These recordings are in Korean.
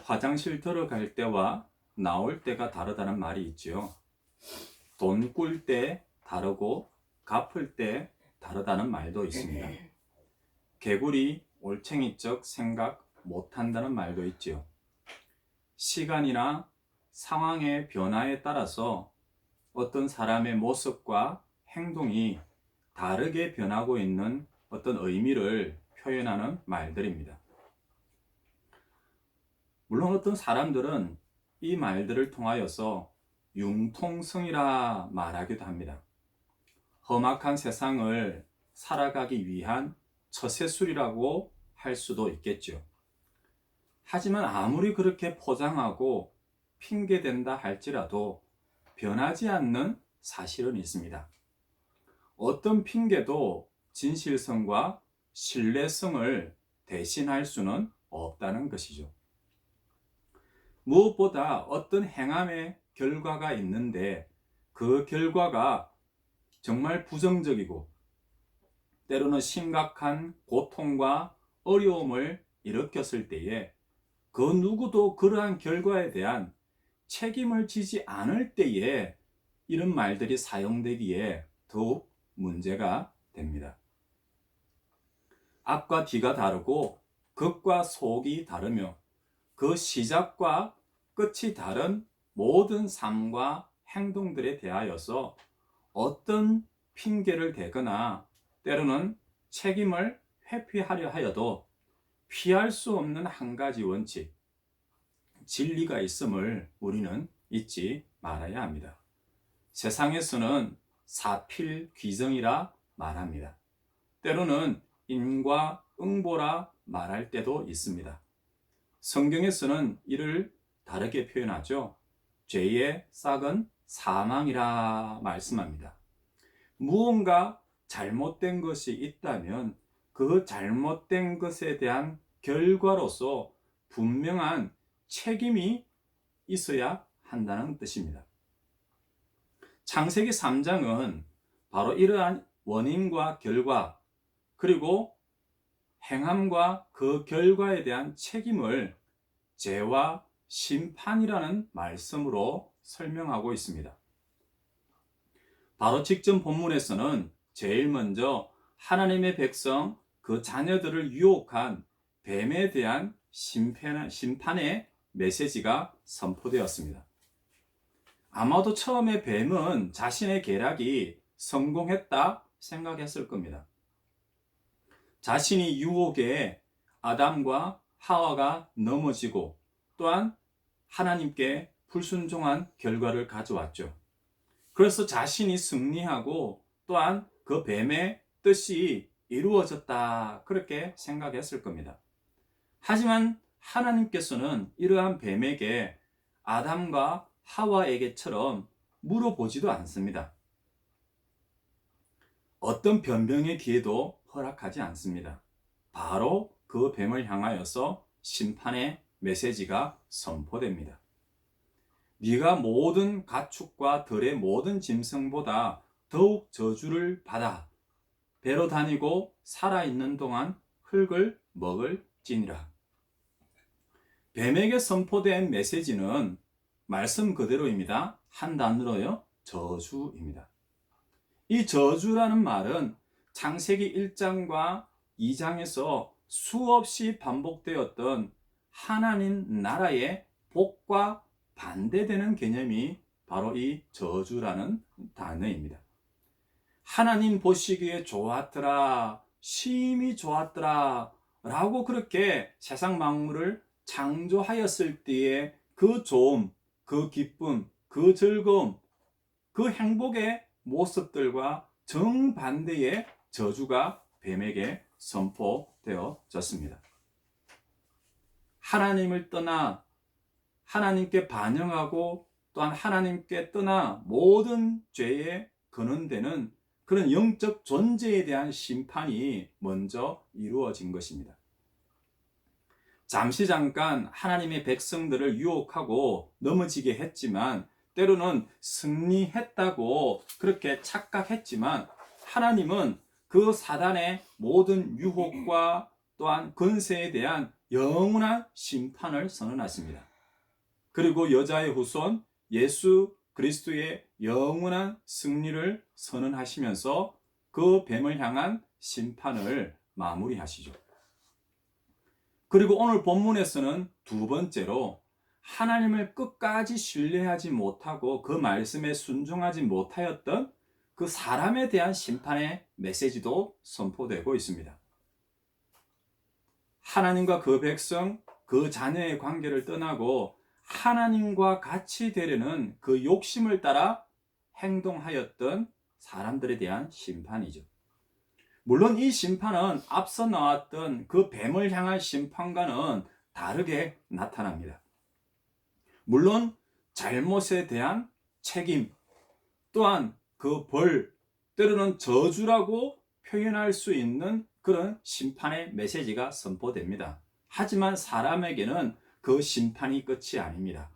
화장실 들어갈 때와 나올 때가 다르다는 말이 있지요. 돈 꿀 때 다르고 갚을 때 다르다는 말도 있습니다. 개구리 올챙이적 생각 못한다는 말도 있지요. 시간이나 상황의 변화에 따라서 어떤 사람의 모습과 행동이 다르게 변하고 있는 어떤 의미를 표현하는 말들입니다. 물론 어떤 사람들은 이 말들을 통하여서 융통성이라 말하기도 합니다. 험악한 세상을 살아가기 위한 처세술이라고 할 수도 있겠죠. 하지만 아무리 그렇게 포장하고 핑계댄다 할지라도 변하지 않는 사실은 있습니다. 어떤 핑계도 진실성과 신뢰성을 대신할 수는 없다는 것이죠. 무엇보다 어떤 행함의 결과가 있는데 그 결과가 정말 부정적이고 때로는 심각한 고통과 어려움을 일으켰을 때에 그 누구도 그러한 결과에 대한 책임을 지지 않을 때에 이런 말들이 사용되기에 더욱 문제가 됩니다. 앞과 뒤가 다르고 겉과 속이 다르며 그 시작과 끝이 다른 모든 삶과 행동들에 대하여서 어떤 핑계를 대거나 때로는 책임을 회피하려 하여도 피할 수 없는 한 가지 원칙, 진리가 있음을 우리는 잊지 말아야 합니다. 세상에서는 사필귀정이라 말합니다. 때로는 인과응보라 말할 때도 있습니다. 성경에서는 이를 다르게 표현하죠. 죄의 싹은 사망이라 말씀합니다. 무언가 잘못된 것이 있다면 그 잘못된 것에 대한 결과로서 분명한 책임이 있어야 한다는 뜻입니다. 창세기 3장은 바로 이러한 원인과 결과 그리고 행함과 그 결과에 대한 책임을 죄와 심판이라는 말씀으로 설명하고 있습니다. 바로 직전 본문에서는 제일 먼저 하나님의 백성, 그 자녀들을 유혹한 뱀에 대한 심판의 메시지가 선포되었습니다. 아마도 처음에 뱀은 자신의 계략이 성공했다 생각했을 겁니다. 자신이 유혹에 아담과 하와가 넘어지고 또한 하나님께 불순종한 결과를 가져왔죠. 그래서 자신이 승리하고 또한 그 뱀의 뜻이 이루어졌다 그렇게 생각했을 겁니다. 하지만 하나님께서는 이러한 뱀에게 아담과 하와에게처럼 물어보지도 않습니다. 어떤 변명의 기회도 허락하지 않습니다. 바로 그 뱀을 향하여서 심판의 메시지가 선포됩니다. 네가 모든 가축과 들의 모든 짐승보다 더욱 저주를 받아 배로 다니고 살아있는 동안 흙을 먹을지니라. 뱀에게 선포된 메시지는 말씀 그대로입니다. 한 단어로요. 저주입니다. 이 저주라는 말은 창세기 1장과 2장에서 수없이 반복되었던 하나님 나라의 복과 반대되는 개념이 바로 이 저주라는 단어입니다. 하나님 보시기에 좋았더라, 심히 좋았더라 라고 그렇게 세상 만물을 창조하였을 때의 그 좋음, 그 기쁨, 그 즐거움, 그 행복의 모습들과 정반대의 저주가 뱀에게 선포되어졌습니다. 하나님을 떠나 하나님께 반영하고 또한 하나님께 떠나 모든 죄에 근원되는 그런 영적 존재에 대한 심판이 먼저 이루어진 것입니다. 잠깐 하나님의 백성들을 유혹하고 넘어지게 했지만 때로는 승리했다고 그렇게 착각했지만 하나님은 그 사단의 모든 유혹과 또한 권세에 대한 영원한 심판을 선언하십니다. 그리고 여자의 후손 예수 그리스도의 영원한 승리를 선언하시면서 그 뱀을 향한 심판을 마무리하시죠. 그리고 오늘 본문에서는 두 번째로 하나님을 끝까지 신뢰하지 못하고 그 말씀에 순종하지 못하였던 그 사람에 대한 심판의 메시지도 선포되고 있습니다. 하나님과 그 백성, 그 자녀의 관계를 떠나고 하나님과 같이 되려는 그 욕심을 따라 행동하였던 사람들에 대한 심판이죠. 물론 이 심판은 앞서 나왔던 그 뱀을 향한 심판과는 다르게 나타납니다. 물론 잘못에 대한 책임, 또한 그 벌, 때로는 저주라고 표현할 수 있는 그런 심판의 메시지가 선포됩니다. 하지만 사람에게는 그 심판이 끝이 아닙니다.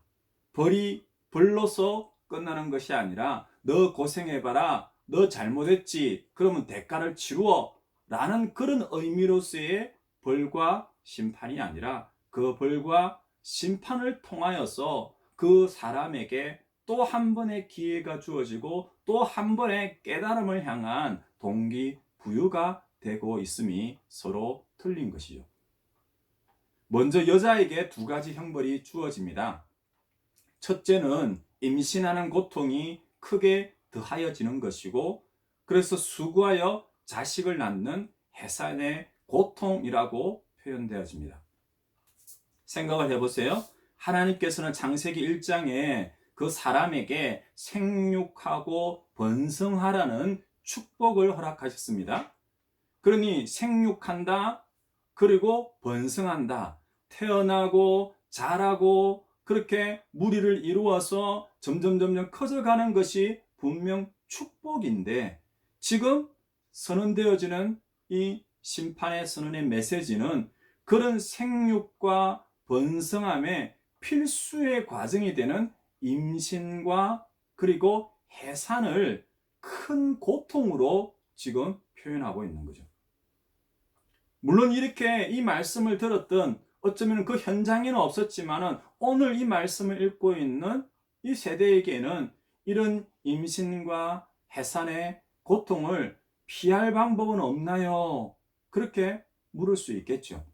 벌이 벌로서 끝나는 것이 아니라 너 고생해봐라, 너 잘못했지, 그러면 대가를 치루어 라는 그런 의미로서의 벌과 심판이 아니라 그 벌과 심판을 통하여서 그 사람에게 또 한 번의 기회가 주어지고 또 한 번의 깨달음을 향한 동기부여가 되고 있음이 서로 틀린 것이죠. 먼저 여자에게 두 가지 형벌이 주어집니다. 첫째는 임신하는 고통이 크게 더하여지는 것이고, 그래서 수고하여 자식을 낳는 해산의 고통이라고 표현되어집니다. 생각을 해보세요. 하나님께서는 창세기 1장에 그 사람에게 생육하고 번성하라는 축복을 허락하셨습니다. 그러니 생육한다, 그리고 번성한다, 태어나고 자라고 그렇게 무리를 이루어서 점점 커져가는 것이 분명 축복인데, 지금 선언되어지는 이 심판의 선언의 메시지는 그런 생육과 번성함의 필수의 과정이 되는 임신과 그리고 해산을 큰 고통으로 지금 표현하고 있는 거죠. 물론 이렇게 이 말씀을 들었던, 어쩌면 그 현장에는 없었지만은 오늘 이 말씀을 읽고 있는 이 세대에게는 이런 임신과 해산의 고통을 피할 방법은 없나요? 그렇게 물을 수 있겠죠.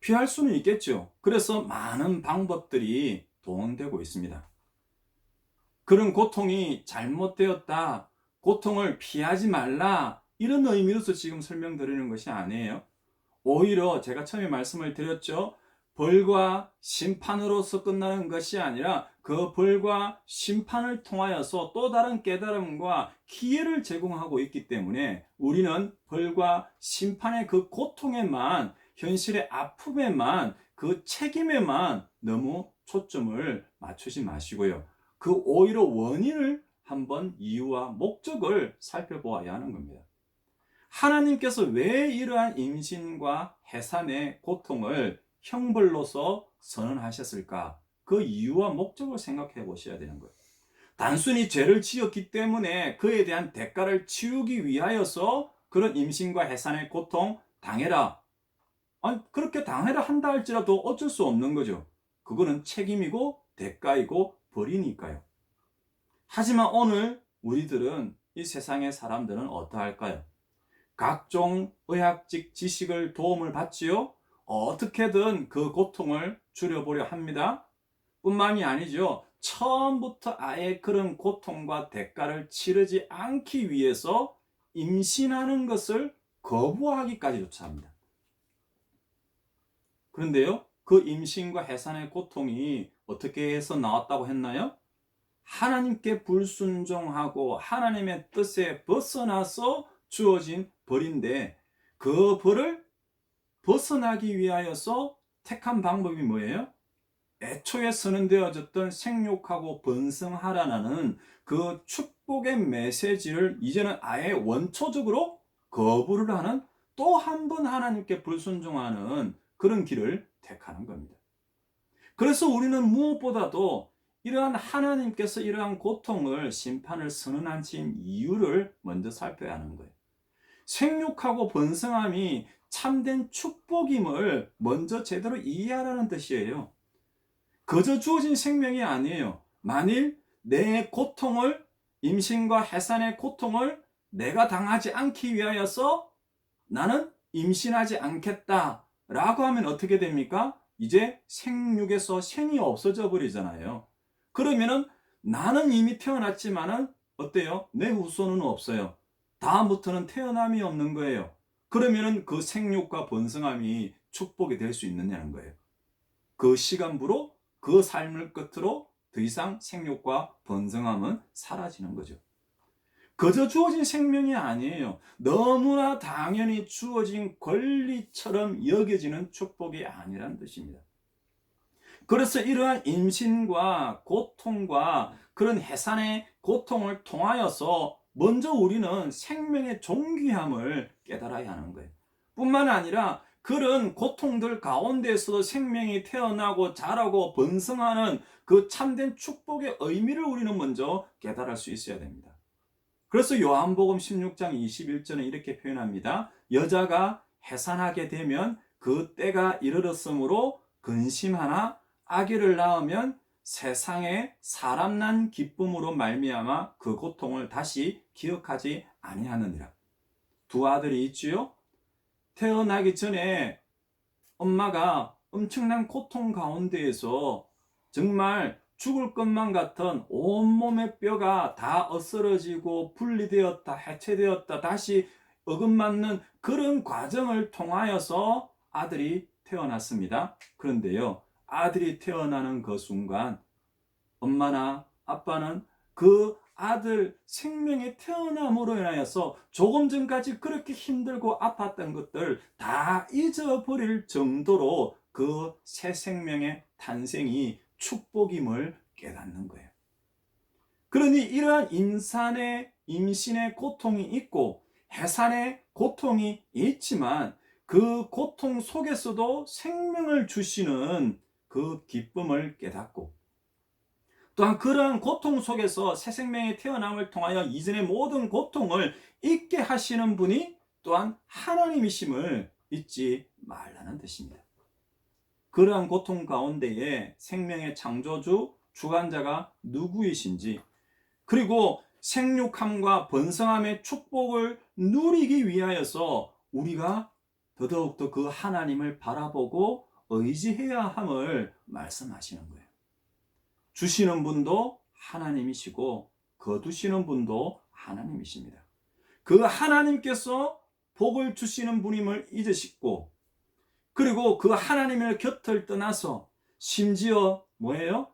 피할 수는 있겠죠. 그래서 많은 방법들이 동원되고 있습니다. 그런 고통이 잘못되었다, 고통을 피하지 말라, 이런 의미로서 지금 설명드리는 것이 아니에요. 오히려 제가 처음에 말씀을 드렸죠. 벌과 심판으로서 끝나는 것이 아니라 그 벌과 심판을 통하여서 또 다른 깨달음과 기회를 제공하고 있기 때문에 우리는 벌과 심판의 그 고통에만, 현실의 아픔에만, 그 책임에만 너무 초점을 맞추지 마시고요. 그 오히려 원인을 한번 이유와 목적을 살펴보아야 하는 겁니다. 하나님께서 왜 이러한 임신과 해산의 고통을 형벌로서 선언하셨을까? 그 이유와 목적을 생각해 보셔야 되는 거예요. 단순히 죄를 지었기 때문에 그에 대한 대가를 치우기 위하여서 그런 임신과 해산의 고통 당해라, 아니 그렇게 당해라 한다 할지라도 어쩔 수 없는 거죠. 그거는 책임이고 대가이고 벌이니까요. 하지만 오늘 우리들은, 이 세상의 사람들은 어떠할까요? 각종 의학적 지식을 도움을 받지요. 어떻게든 그 고통을 줄여보려 합니다. 뿐만이 아니죠. 처음부터 아예 그런 고통과 대가를 치르지 않기 위해서 임신하는 것을 거부하기까지조차 합니다. 그런데요, 그 임신과 해산의 고통이 어떻게 해서 나왔다고 했나요? 하나님께 불순종하고 하나님의 뜻에 벗어나서 주어진 벌인데, 그 벌을 벗어나기 위하여서 택한 방법이 뭐예요? 애초에 선언되어졌던 생육하고 번성하라는 그 축복의 메시지를 이제는 아예 원초적으로 거부를 하는, 또 한 번 하나님께 불순종하는 그런 길을 택하는 겁니다. 그래서 우리는 무엇보다도 이러한 하나님께서 이러한 고통을, 심판을 선언하신 이유를 먼저 살펴야 하는 거예요. 생육하고 번성함이 참된 축복임을 먼저 제대로 이해하라는 뜻이에요. 그저 주어진 생명이 아니에요. 만일 내 고통을, 임신과 해산의 고통을 내가 당하지 않기 위하여서 나는 임신하지 않겠다 라고 하면 어떻게 됩니까? 이제 생육에서 생이 없어져 버리잖아요. 그러면은 나는 이미 태어났지만은 어때요? 내 후손은 없어요. 다음부터는 태어남이 없는 거예요. 그러면은 그 생육과 번성함이 축복이 될 수 있느냐는 거예요. 그 시간부로 그 삶을 끝으로 더 이상 생육과 번성함은 사라지는 거죠. 그저 주어진 생명이 아니에요. 너무나 당연히 주어진 권리처럼 여겨지는 축복이 아니란 뜻입니다. 그래서 이러한 임신과 고통과 그런 해산의 고통을 통하여서 먼저 우리는 생명의 존귀함을 깨달아야 하는 거예요. 뿐만 아니라 그런 고통들 가운데서도 생명이 태어나고 자라고 번성하는 그 참된 축복의 의미를 우리는 먼저 깨달을 수 있어야 됩니다. 그래서 요한복음 16장 21절은 이렇게 표현합니다. 여자가 해산하게 되면 그 때가 이르렀으므로 근심하나 아기를 낳으면 세상에 사람 난 기쁨으로 말미암아 그 고통을 다시 기억하지 아니하느니라. 두 아들이 있지요. 태어나기 전에 엄마가 엄청난 고통 가운데에서 정말 죽을 것만 같은 온몸의 뼈가 다 으스러지고 분리되었다, 해체되었다, 다시 어긋맞는 그런 과정을 통하여서 아들이 태어났습니다. 그런데요, 아들이 태어나는 그 순간 엄마나 아빠는 그 아들 생명이 태어남으로 인하여서 조금 전까지 그렇게 힘들고 아팠던 것들 다 잊어버릴 정도로 그 새 생명의 탄생이 축복임을 깨닫는 거예요. 그러니 이러한 임신의 고통이 있고 해산의 고통이 있지만 그 고통 속에서도 생명을 주시는 그 기쁨을 깨닫고 또한 그러한 고통 속에서 새 생명의 태어남을 통하여 이전의 모든 고통을 잊게 하시는 분이 또한 하나님이심을 잊지 말라는 뜻입니다. 그러한 고통 가운데에 생명의 창조주, 주관자가 누구이신지, 그리고 생육함과 번성함의 축복을 누리기 위하여서 우리가 더더욱더 그 하나님을 바라보고 의지해야 함을 말씀하시는 거예요. 주시는 분도 하나님이시고 거두시는 분도 하나님이십니다. 그 하나님께서 복을 주시는 분임을 잊으시고 그리고 그 하나님의 곁을 떠나서 심지어 뭐예요?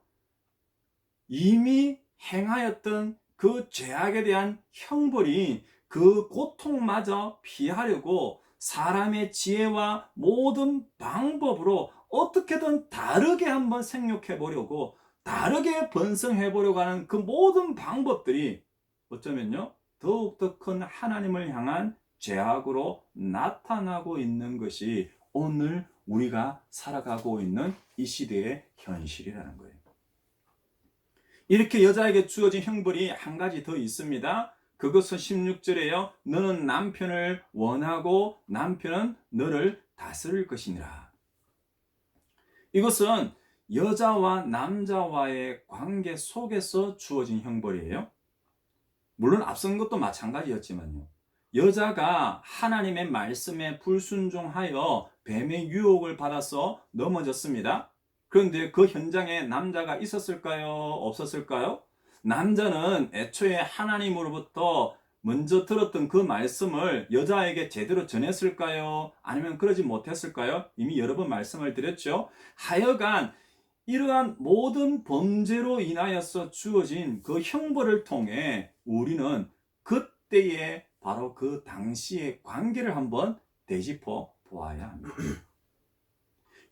이미 행하였던 그 죄악에 대한 형벌이 그 고통마저 피하려고 사람의 지혜와 모든 방법으로 어떻게든 다르게 한번 생육해 보려고 다르게 번성해 보려고 하는 그 모든 방법들이 어쩌면요 더욱더 큰 하나님을 향한 죄악으로 나타나고 있는 것이 오늘 우리가 살아가고 있는 이 시대의 현실이라는 거예요. 이렇게 여자에게 주어진 형벌이 한 가지 더 있습니다. 그것은 16절에요. 너는 남편을 원하고 남편은 너를 다스릴 것이니라. 이것은 여자와 남자와의 관계 속에서 주어진 형벌이에요. 물론 앞선 것도 마찬가지였지만요. 여자가 하나님의 말씀에 불순종하여 뱀의 유혹을 받아서 넘어졌습니다. 그런데 그 현장에 남자가 있었을까요? 없었을까요? 남자는 애초에 하나님으로부터 먼저 들었던 그 말씀을 여자에게 제대로 전했을까요? 아니면 그러지 못했을까요? 이미 여러 번 말씀을 드렸죠. 하여간 이러한 모든 범죄로 인하여서 주어진 그 형벌을 통해 우리는 그때의 바로 그 당시의 관계를 한번 되짚어 보아야 합니다.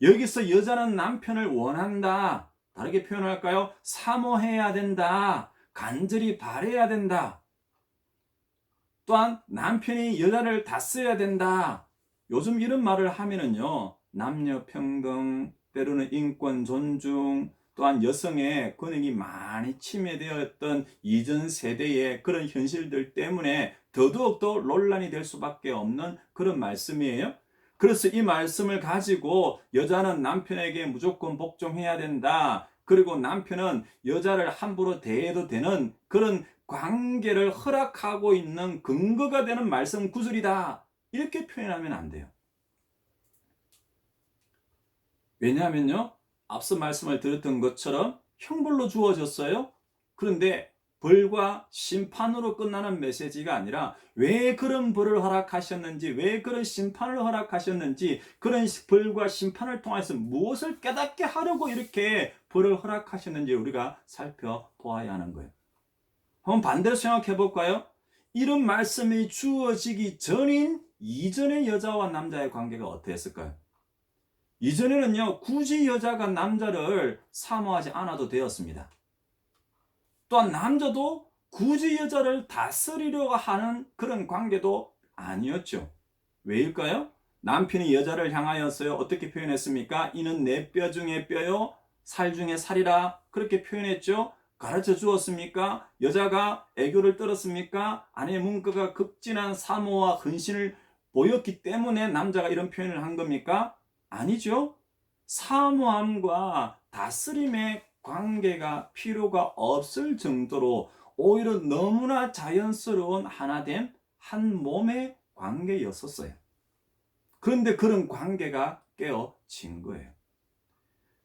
여기서 여자는 남편을 원한다. 다르게 표현할까요? 사모해야 된다. 간절히 바라야 된다. 또한 남편이 여자를 다스려야 된다. 요즘 이런 말을 하면은요. 남녀 평등, 때로는 인권 존중, 또한 여성의 권익이 많이 침해되었던 이전 세대의 그런 현실들 때문에 더더욱더 논란이 될 수밖에 없는 그런 말씀이에요. 그래서 이 말씀을 가지고 여자는 남편에게 무조건 복종해야 된다. 그리고 남편은 여자를 함부로 대해도 되는 그런 관계를 허락하고 있는 근거가 되는 말씀 구절이다. 이렇게 표현하면 안 돼요. 왜냐하면요, 앞서 말씀을 드렸던 것처럼 형벌로 주어졌어요. 그런데 벌과 심판으로 끝나는 메시지가 아니라 왜 그런 벌을 허락하셨는지, 왜 그런 심판을 허락하셨는지, 그런 벌과 심판을 통해서 무엇을 깨닫게 하려고 이렇게 벌을 허락하셨는지 우리가 살펴보아야 하는 거예요. 한번 반대로 생각해 볼까요? 이런 말씀이 주어지기 전인 이전의 여자와 남자의 관계가 어땠을까요? 이전에는요, 굳이 여자가 남자를 사모하지 않아도 되었습니다. 또한 남자도 굳이 여자를 다스리려고 하는 그런 관계도 아니었죠. 왜일까요? 남편이 여자를 향하여서요, 어떻게 표현했습니까? 이는 내 뼈 중에 뼈요, 살 중에 살이라. 그렇게 표현했죠. 가르쳐 주었습니까? 여자가 애교를 떨었습니까? 아내의 문과가 극진한 사모와 헌신을 보였기 때문에 남자가 이런 표현을 한 겁니까? 아니죠. 사모함과 다스림의 관계가 필요가 없을 정도로 오히려 너무나 자연스러운 하나됨, 한 몸의 관계였었어요. 그런데 그런 관계가 깨어진 거예요.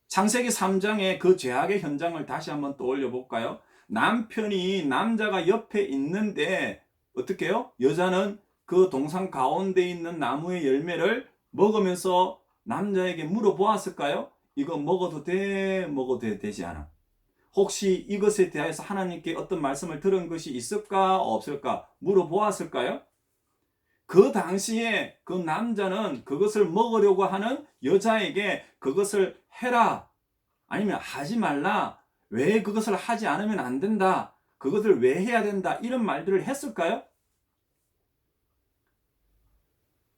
창세기 3장의 그 죄악의 현장을 다시 한번 떠올려 볼까요? 남편이 남자가 옆에 있는데 어떻게 해요? 여자는 그 동산 가운데 있는 나무의 열매를 먹으면서 남자에게 물어보았을까요? 이거 먹어도 돼? 먹어도 되지 않아? 혹시 이것에 대해서 하나님께 어떤 말씀을 들은 것이 있을까? 없을까? 물어보았을까요? 그 당시에 그 남자는 그것을 먹으려고 하는 여자에게 그것을 해라, 아니면 하지 말라, 왜 그것을 하지 않으면 안 된다, 그것을 왜 해야 된다, 이런 말들을 했을까요?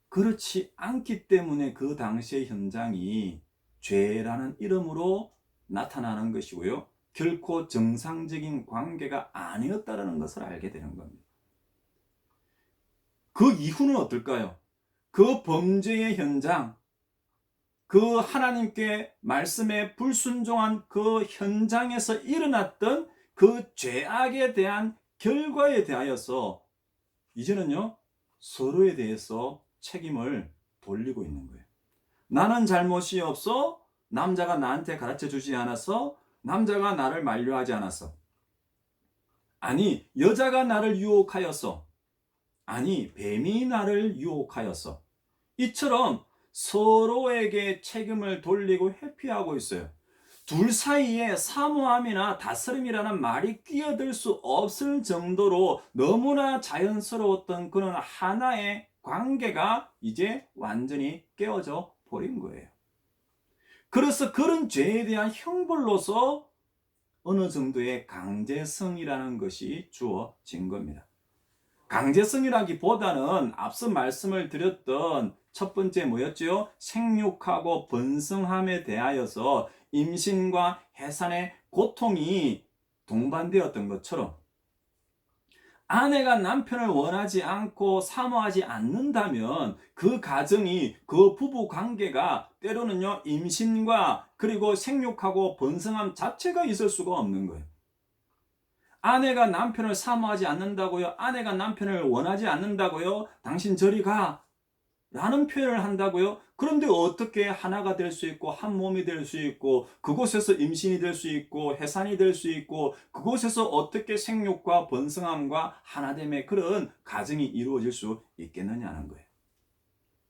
그렇지 않기 때문에 그 당시의 현장이 죄라는 이름으로 나타나는 것이고요, 결코 정상적인 관계가 아니었다는 것을 알게 되는 겁니다. 그 이후는 어떨까요? 그 범죄의 현장, 그 하나님께 말씀에 불순종한 그 현장에서 일어났던 그 죄악에 대한 결과에 대하여서 이제는요, 서로에 대해서 책임을 돌리고 있는 거예요. 나는 잘못이 없어. 남자가 나한테 가르쳐 주지 않았어. 남자가 나를 만류하지 않았어. 아니, 여자가 나를 유혹하였어. 아니, 뱀이 나를 유혹하였어. 이처럼 서로에게 책임을 돌리고 회피하고 있어요. 둘 사이에 사모함이나 다스림이라는 말이 끼어들 수 없을 정도로 너무나 자연스러웠던 그런 하나의 관계가 이제 완전히 깨어져 버린 거예요. 그래서 그런 죄에 대한 형벌로서 어느 정도의 강제성이라는 것이 주어진 겁니다. 강제성이라기보다는 앞서 말씀을 드렸던 첫 번째 뭐였죠? 생육하고 번성함에 대하여서 임신과 해산의 고통이 동반되었던 것처럼 아내가 남편을 원하지 않고 사모하지 않는다면 그 가정이, 그 부부 관계가 때로는요, 임신과 그리고 생육하고 번성함 자체가 있을 수가 없는 거예요. 아내가 남편을 사모하지 않는다고요? 아내가 남편을 원하지 않는다고요? 당신 저리 가! 라는 표현을 한다고요? 그런데 어떻게 하나가 될 수 있고 한 몸이 될 수 있고 그곳에서 임신이 될 수 있고 해산이 될 수 있고 그곳에서 어떻게 생육과 번성함과 하나됨의 그런 가정이 이루어질 수 있겠느냐는 거예요.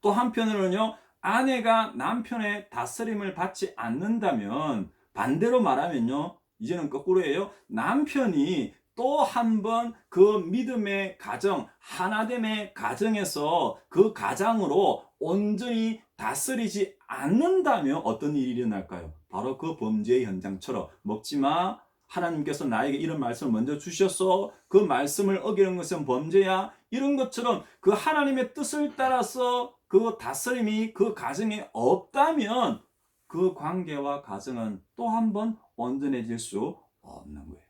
또 한편으로는요, 아내가 남편의 다스림을 받지 않는다면 반대로 말하면요, 이제는 거꾸로예요. 남편이 또 한 번 그 믿음의 가정, 하나됨의 가정에서 그 가장으로 온전히 다스리지 않는다면 어떤 일이 일어날까요? 바로 그 범죄의 현장처럼 먹지 마. 하나님께서 나에게 이런 말씀을 먼저 주셨어. 그 말씀을 어기는 것은 범죄야. 이런 것처럼 그 하나님의 뜻을 따라서 그 다스림이 그 가정에 없다면 그 관계와 가정은 또 한 번 온전해질 수 없는 거예요.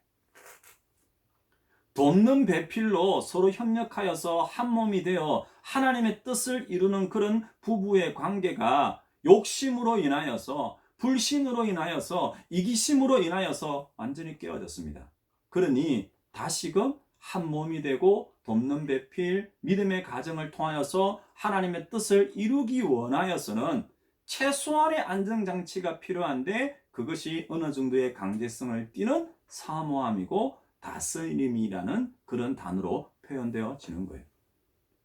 돕는 배필로 서로 협력하여서 한 몸이 되어 하나님의 뜻을 이루는 그런 부부의 관계가 욕심으로 인하여서, 불신으로 인하여서, 이기심으로 인하여서 완전히 깨어졌습니다. 그러니 다시금 한 몸이 되고 돕는 배필, 믿음의 가정을 통하여서 하나님의 뜻을 이루기 원하여서는 최소한의 안정장치가 필요한데, 그것이 어느 정도의 강제성을 띠는 사모함이고 다스림이라는 그런 단어로 표현되어지는 거예요.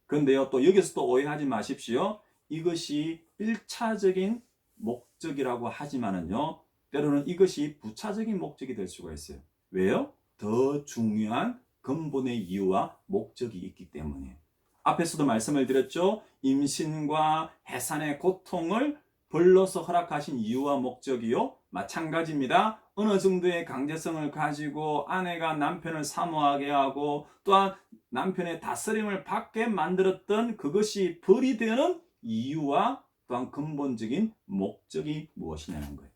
그런데요, 또 여기서 또 오해하지 마십시오. 이것이 1차적인 목적이라고 하지만은요, 때로는 이것이 부차적인 목적이 될 수가 있어요. 왜요? 더 중요한 근본의 이유와 목적이 있기 때문에. 앞에서도 말씀을 드렸죠. 임신과 해산의 고통을 벌러서 허락하신 이유와 목적이요, 마찬가지입니다. 어느 정도의 강제성을 가지고 아내가 남편을 사모하게 하고 또한 남편의 다스림을 받게 만들었던 그것이 벌이 되는 이유와 또한 근본적인 목적이 무엇이냐는 거예요.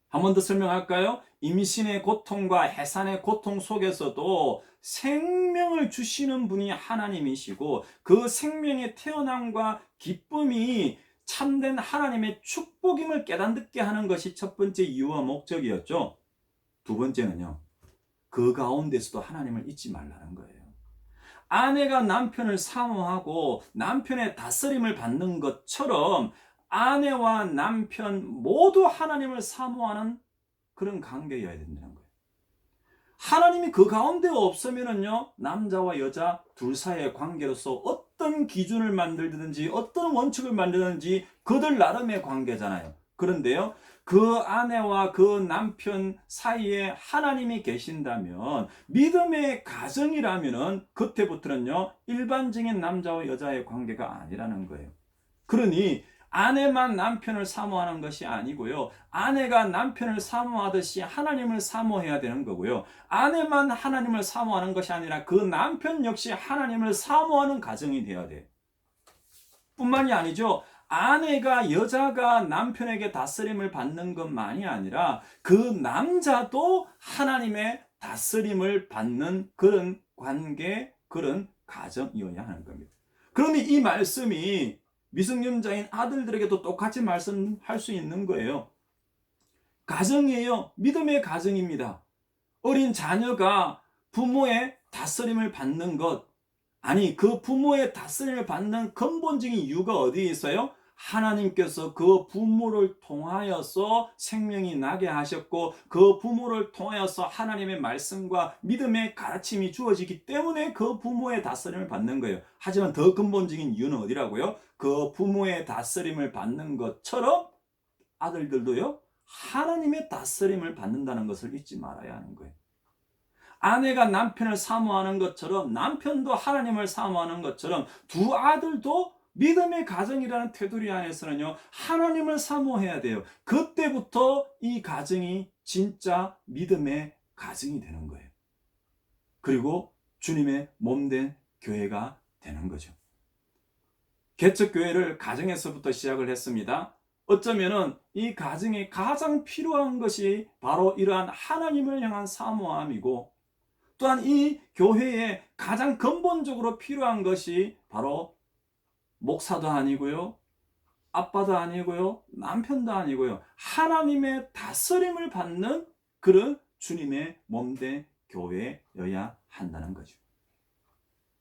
한 번 더 설명할까요? 임신의 고통과 해산의 고통 속에서도 생명을 주시는 분이 하나님이시고, 그 생명의 태어남과 기쁨이 참된 하나님의 축복임을 깨닫게 하는 것이 첫 번째 이유와 목적이었죠. 두 번째는요, 그 가운데서도 하나님을 잊지 말라는 거예요. 아내가 남편을 사모하고 남편의 다스림을 받는 것처럼 아내와 남편 모두 하나님을 사모하는 그런 관계여야 된다는 거예요. 하나님이 그 가운데 없으면은요, 남자와 여자 둘 사이의 관계로서 어떤 기준을 만들든지 어떤 원칙을 만들든지 그들 나름의 관계잖아요. 그런데요, 그 아내와 그 남편 사이에 하나님이 계신다면, 믿음의 가정이라면은 그때부터는요, 일반적인 남자와 여자의 관계가 아니라는 거예요. 그러니 아내만 남편을 사모하는 것이 아니고요, 아내가 남편을 사모하듯이 하나님을 사모해야 되는 거고요, 아내만 하나님을 사모하는 것이 아니라 그 남편 역시 하나님을 사모하는 가정이 되어야 돼요. 뿐만이 아니죠, 아내가, 여자가 남편에게 다스림을 받는 것만이 아니라 그 남자도 하나님의 다스림을 받는 그런 관계, 그런 가정이어야 하는 겁니다. 그러니 이 말씀이 미성년자인 아들들에게도 똑같이 말씀할 수 있는 거예요. 가정이에요. 믿음의 가정입니다. 어린 자녀가 부모의 다스림을 받는 것, 아니 그 부모의 다스림을 받는 근본적인 이유가 어디에 있어요? 하나님께서 그 부모를 통하여서 생명이 나게 하셨고, 그 부모를 통하여서 하나님의 말씀과 믿음의 가르침이 주어지기 때문에 그 부모의 다스림을 받는 거예요. 하지만 더 근본적인 이유는 어디라고요? 그 부모의 다스림을 받는 것처럼 아들들도요, 하나님의 다스림을 받는다는 것을 잊지 말아야 하는 거예요. 아내가 남편을 사모하는 것처럼 남편도 하나님을 사모하는 것처럼 두 아들도 믿음의 가정이라는 테두리 안에서는요, 하나님을 사모해야 돼요. 그때부터 이 가정이 진짜 믿음의 가정이 되는 거예요. 그리고 주님의 몸된 교회가 되는 거죠. 개척교회를 가정에서부터 시작을 했습니다. 어쩌면은 이 가정에 가장 필요한 것이 바로 이러한 하나님을 향한 사모함이고, 또한 이 교회에 가장 근본적으로 필요한 것이 바로 목사도 아니고요, 아빠도 아니고요, 남편도 아니고요, 하나님의 다스림을 받는 그런 주님의 몸된 교회여야 한다는 거죠.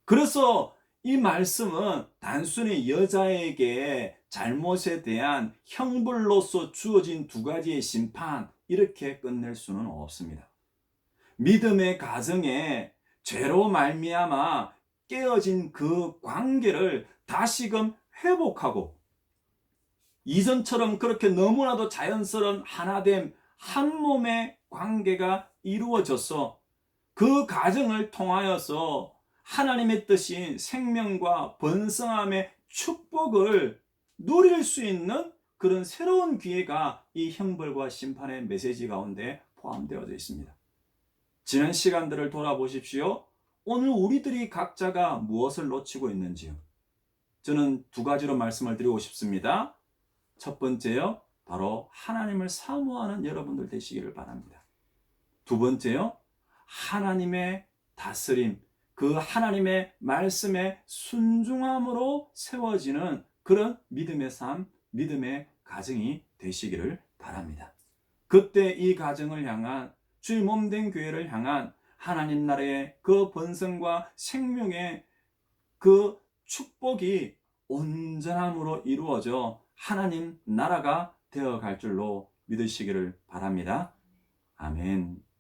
그래서 이 말씀은 단순히 여자에게 잘못에 대한 형벌로서 주어진 두 가지의 심판, 이렇게 끝낼 수는 없습니다. 믿음의 가정에 죄로 말미암아 깨어진 그 관계를 다시금 회복하고, 이전처럼 그렇게 너무나도 자연스러운 하나됨, 한 몸의 관계가 이루어져서 그 가정을 통하여서 하나님의 뜻인 생명과 번성함의 축복을 누릴 수 있는 그런 새로운 기회가 이 형벌과 심판의 메시지 가운데 포함되어져 있습니다. 지난 시간들을 돌아보십시오. 오늘 우리들이 각자가 무엇을 놓치고 있는지요? 저는 두 가지로 말씀을 드리고 싶습니다. 첫 번째요, 바로 하나님을 사모하는 여러분들 되시기를 바랍니다. 두 번째요, 하나님의 다스림, 그 하나님의 말씀에 순종함으로 세워지는 그런 믿음의 삶, 믿음의 가정이 되시기를 바랍니다. 그때 이 가정을 향한, 주의 몸된 교회를 향한 하나님 나라의 그 번성과 생명의 그 축복이 온전함으로 이루어져 하나님 나라가 되어갈 줄로 믿으시기를 바랍니다. 아멘.